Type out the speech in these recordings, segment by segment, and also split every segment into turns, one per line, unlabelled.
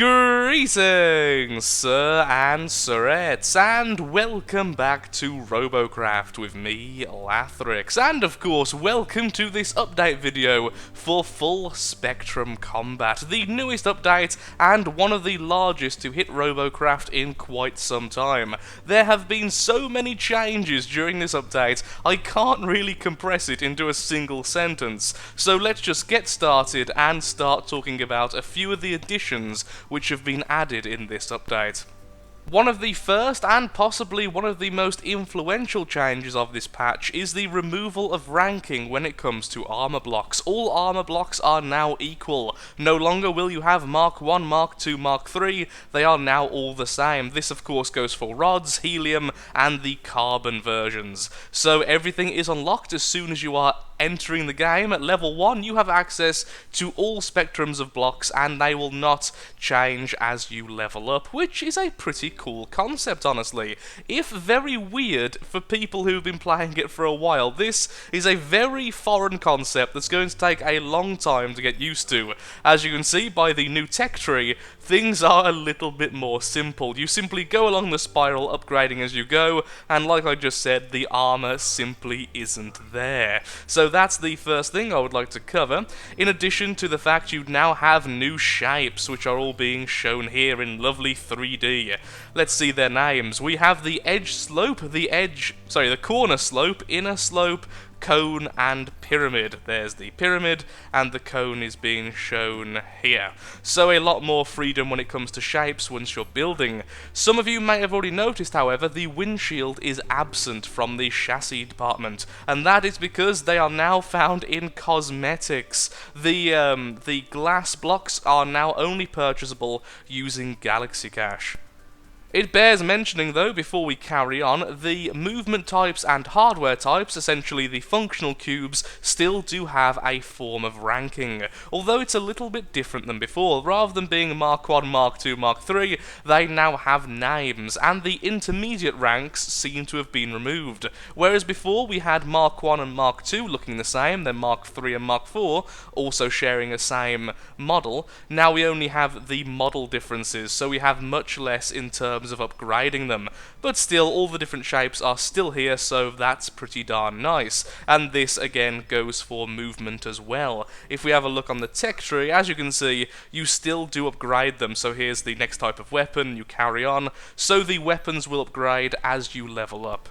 Greetings, sir and sirettes, and welcome back to Robocraft with me, Lathrix, and of course, welcome to this update video for Full Spectrum Combat, the newest update and one of the largest to hit Robocraft in quite some time. There have been so many changes during this update, I can't really compress it into a single sentence, so let's just get started and start talking about a few of the additions which have been added in this update. One of the first, and possibly one of the most influential changes of this patch, is the removal of ranking when it comes to armor blocks. All armor blocks are now equal. No longer will you have Mark 1, Mark 2, Mark 3, they are now all the same. This of course goes for rods, helium, and the carbon versions. So everything is unlocked as soon as you are entering the game. At level 1 you have access to all spectrums of blocks and they will not change as you level up, which is a pretty cool concept, honestly. If very weird for people who've been playing it for a while, this is a very foreign concept that's going to take a long time to get used to. As you can see by the new tech tree, things are a little bit more simple. You simply go along the spiral, upgrading as you go, and like I just said, the armor simply isn't there. So that's the first thing I would like to cover, in addition to the fact you now have new shapes, which are all being shown here in lovely 3D. Let's see their names. We have the edge slope, the corner slope, inner slope, cone and pyramid. There's the pyramid and the cone is being shown here. So a lot more freedom when it comes to shapes once you're building. Some of you may have already noticed, however, the windshield is absent from the chassis department, and that is because they are now found in cosmetics. The glass blocks are now only purchasable using Galaxy Cash. It bears mentioning, though, before we carry on, the movement types and hardware types, essentially the functional cubes, still do have a form of ranking, although it's a little bit different than before. Rather than being Mark 1, Mark 2, Mark 3, they now have names, and the intermediate ranks seem to have been removed. Whereas before we had Mark 1 and Mark 2 looking the same, then Mark 3 and Mark 4 also sharing the same model, now we only have the model differences, so we have much less in terms of upgrading them, but still all the different shapes are still here, so that's pretty darn nice. And this again goes for movement as well. If we have a look on the tech tree, as you can see, you still do upgrade them. So here's the next type of weapon, you carry on, so the weapons will upgrade as you level up.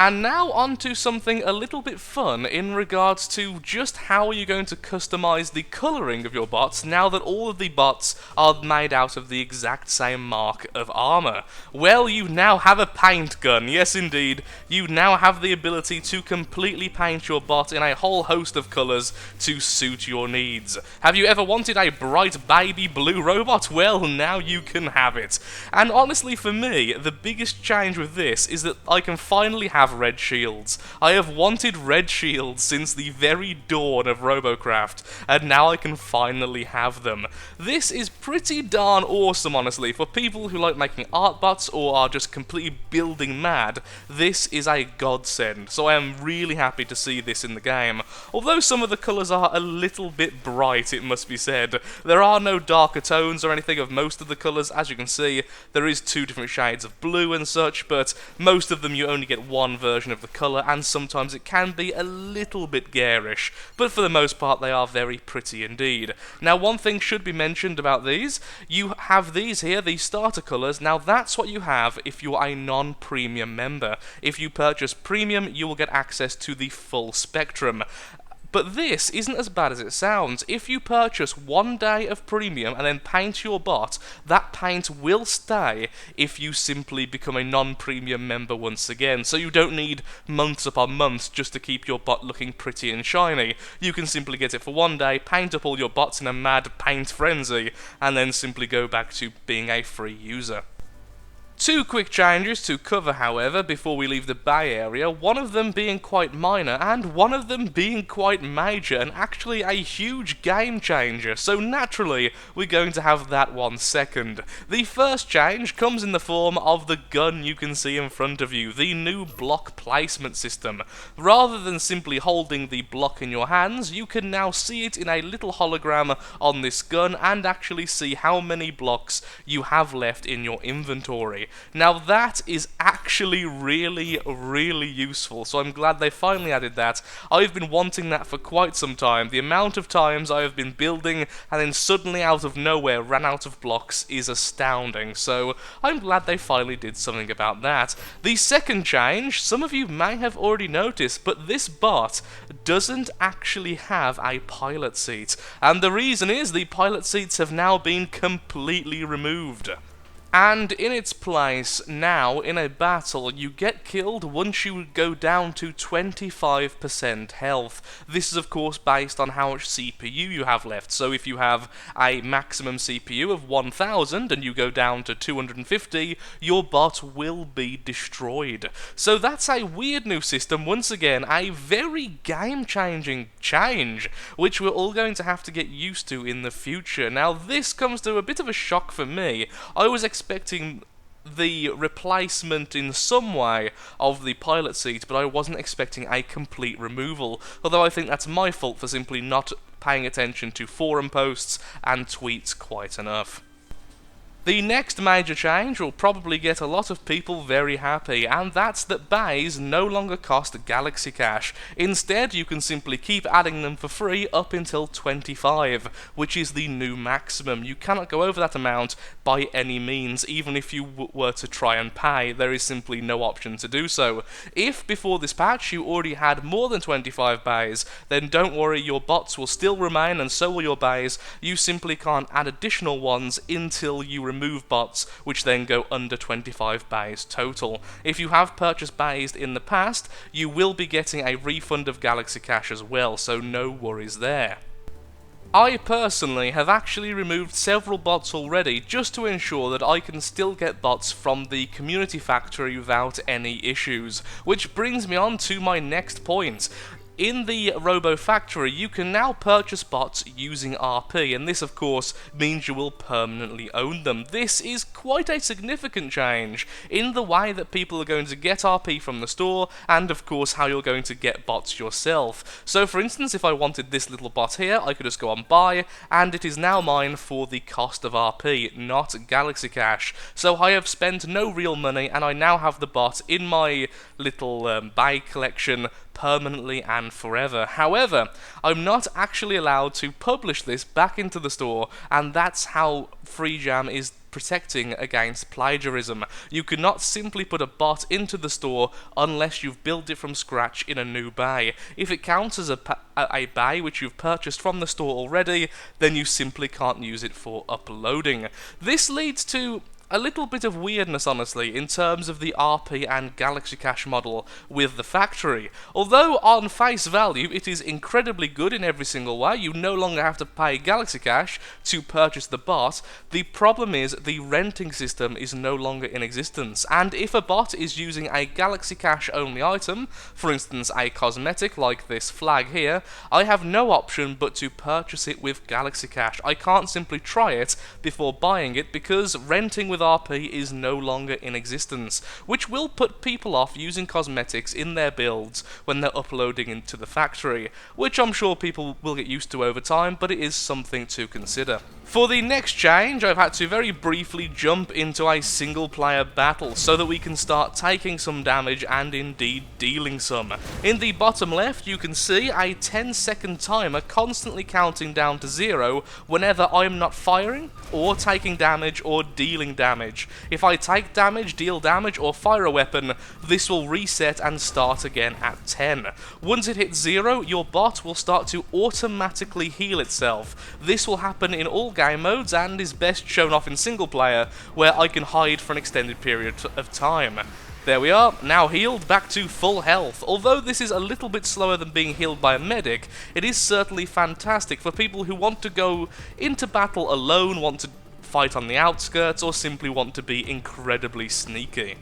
And now on to something a little bit fun in regards to just how are you going to customize the colouring of your bots now that all of the bots are made out of the exact same mark of armour. Well, you now have a paint gun. Yes, indeed. You now have the ability to completely paint your bot in a whole host of colours to suit your needs. Have you ever wanted a bright baby blue robot? Well, now you can have it. And honestly, for me, the biggest change with this is that I can finally have red shields. I have wanted red shields since the very dawn of Robocraft, and now I can finally have them. This is pretty darn awesome, honestly. For people who like making art bots or are just completely building mad, this is a godsend, so I am really happy to see this in the game. Although some of the colours are a little bit bright, it must be said. There are no darker tones or anything of most of the colours. As you can see, there is 2 different shades of blue and such, but most of them you only get one version of the colour, and sometimes it can be a little bit garish, but for the most part they are very pretty indeed. Now, one thing should be mentioned about these: you have these here, the starter colours. Now that's what you have if you're a non-premium member. If you purchase premium, you will get access to the full spectrum. But this isn't as bad as it sounds. If you purchase 1 day of premium and then paint your bot, that paint will stay if you simply become a non-premium member once again. So you don't need months upon months just to keep your bot looking pretty and shiny. You can simply get it for 1 day, paint up all your bots in a mad paint frenzy, and then simply go back to being a free user. Two quick changes to cover, however, before we leave the Bay Area, one of them being quite minor, and one of them being quite major, and actually a huge game changer, so naturally, we're going to have that one second. The first change comes in the form of the gun you can see in front of you, the new block placement system. Rather than simply holding the block in your hands, you can now see it in a little hologram on this gun, and actually see how many blocks you have left in your inventory. Now that is actually really useful, so I'm glad they finally added that. I've been wanting that for quite some time. The amount of times I have been building and then suddenly out of nowhere ran out of blocks is astounding, so I'm glad they finally did something about that. The second change, some of you may have already noticed, but this bot doesn't actually have a pilot seat, and the reason is the pilot seats have now been completely removed. And in its place, now, in a battle, you get killed once you go down to 25% health. This is of course based on how much CPU you have left, so if you have a maximum CPU of 1000 and you go down to 250, your bot will be destroyed. So that's a weird new system, once again, a very game-changing change, which we're all going to have to get used to in the future. Now this comes to a bit of a shock for me. I was expecting the replacement in some way of the pilot seat, but I wasn't expecting a complete removal, although I think that's my fault for simply not paying attention to forum posts and tweets quite enough. The next major change will probably get a lot of people very happy, and that's that bays no longer cost Galaxy Cash. Instead, you can simply keep adding them for free up until 25, which is the new maximum. You cannot go over that amount by any means, even if you were to try and pay. There is simply no option to do so. If before this patch you already had more than 25 bays, then don't worry, your bots will still remain and so will your bays. You simply can't add additional ones until you remove bots, which then go under 25 bays total. If you have purchased bays in the past, you will be getting a refund of Galaxy Cash as well, so no worries there. I personally have actually removed several bots already just to ensure that I can still get bots from the community factory without any issues, which brings me on to my next point. In the Robo Factory, you can now purchase bots using RP, and this of course means you will permanently own them. This is quite a significant change in the way that people are going to get RP from the store, and of course how you're going to get bots yourself. So for instance, if I wanted this little bot here, I could just go on buy, and it is now mine for the cost of RP, not Galaxy Cash. So I have spent no real money, and I now have the bot in my little buy collection permanently and forever. However, I'm not actually allowed to publish this back into the store, and that's how FreeJam is protecting against plagiarism. You cannot simply put a bot into the store unless you've built it from scratch in a new bay. If it counts as a bay which you've purchased from the store already, then you simply can't use it for uploading. This leads to a little bit of weirdness, honestly, in terms of the RP and Galaxy Cash model with the factory. Although on face value it is incredibly good in every single way, you no longer have to pay Galaxy Cash to purchase the bot, the problem is the renting system is no longer in existence, and if a bot is using a Galaxy Cash only item, for instance a cosmetic like this flag here, I have no option but to purchase it with Galaxy Cash. I can't simply try it before buying it because renting with RP is no longer in existence, which will put people off using cosmetics in their builds when they're uploading into the factory, which I'm sure people will get used to over time, but it is something to consider. For the next change, I've had to very briefly jump into a single player battle so that we can start taking some damage and indeed dealing some. In the bottom left, you can see a 10-second timer constantly counting down to 0 whenever I'm not firing, or taking damage, or dealing damage. If I take damage, deal damage, or fire a weapon, this will reset and start again at 10. Once it hits 0, your bot will start to automatically heal itself. This will happen in all game modes and is best shown off in single player, where I can hide for an extended period of time. There we are, now healed, back to full health. Although this is a little bit slower than being healed by a medic, it is certainly fantastic for people who want to go into battle alone, want to fight on the outskirts, or simply want to be incredibly sneaky.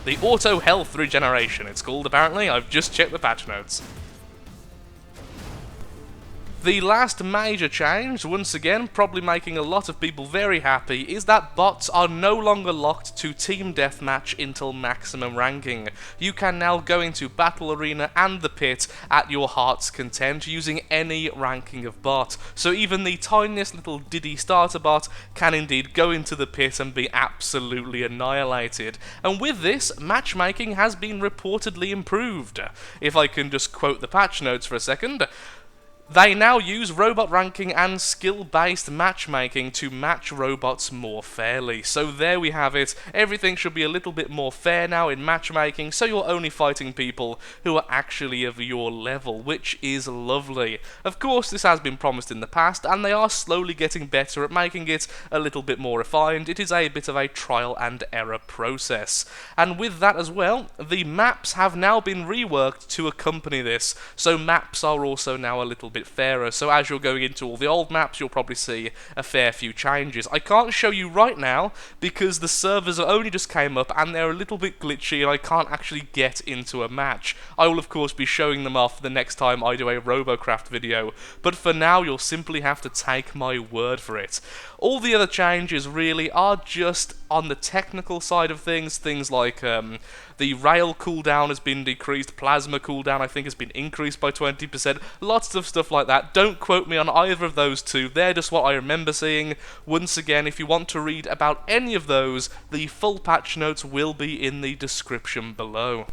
The Auto Health Regeneration, it's called apparently. I've just checked the patch notes. The last major change, once again probably making a lot of people very happy, is that bots are no longer locked to Team Deathmatch until maximum ranking. You can now go into Battle Arena and the Pit at your heart's content using any ranking of bot. So even the tiniest little Diddy starter bot can indeed go into the Pit and be absolutely annihilated. And with this, matchmaking has been reportedly improved. If I can just quote the patch notes for a second. They now use robot ranking and skill-based matchmaking to match robots more fairly. So there we have it. Everything should be a little bit more fair now in matchmaking, so you're only fighting people who are actually of your level, which is lovely. Of course, this has been promised in the past, and they are slowly getting better at making it a little bit more refined. It is a bit of a trial and error process. And with that as well, the maps have now been reworked to accompany this. So maps are also now a little bit fairer, so as you're going into all the old maps you'll probably see a fair few changes. I can't show you right now because the servers only just came up and they're a little bit glitchy and I can't actually get into a match. I will of course be showing them off the next time I do a Robocraft video, but for now you'll simply have to take my word for it. All the other changes really are just on the technical side of things like the rail cooldown has been decreased, plasma cooldown I think has been increased by 20%, lots of stuff like that. Don't quote me on either of those two, they're just what I remember seeing. Once again, if you want to read about any of those, the full patch notes will be in the description below.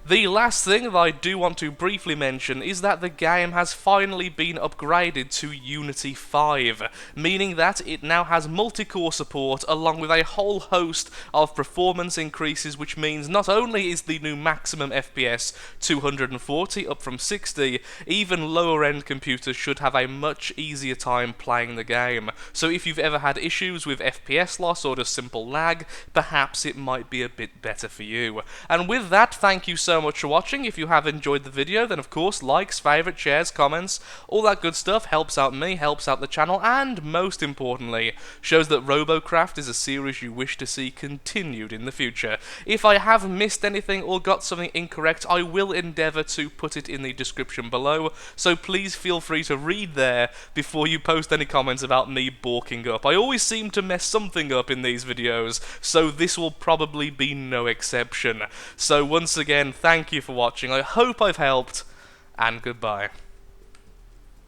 The last thing that I do want to briefly mention is that the game has finally been upgraded to Unity 5, meaning that it now has multi-core support along with a whole host of performance increases, which means not only is the new maximum FPS 240 up from 60, even lower end computers should have a much easier time playing the game. So if you've ever had issues with FPS loss or just simple lag, perhaps it might be a bit better for you. And with that, thank you so much for watching. If you have enjoyed the video, then of course likes, favourites, shares, comments, all that good stuff helps out me, helps out the channel, and most importantly shows that Robocraft is a series you wish to see continued in the future. If I have missed anything or got something incorrect, I will endeavour to put it in the description below, so please feel free to read there before you post any comments about me balking up. I always seem to mess something up in these videos, so this will probably be no exception. So once again, thank you for watching, I hope I've helped, and goodbye.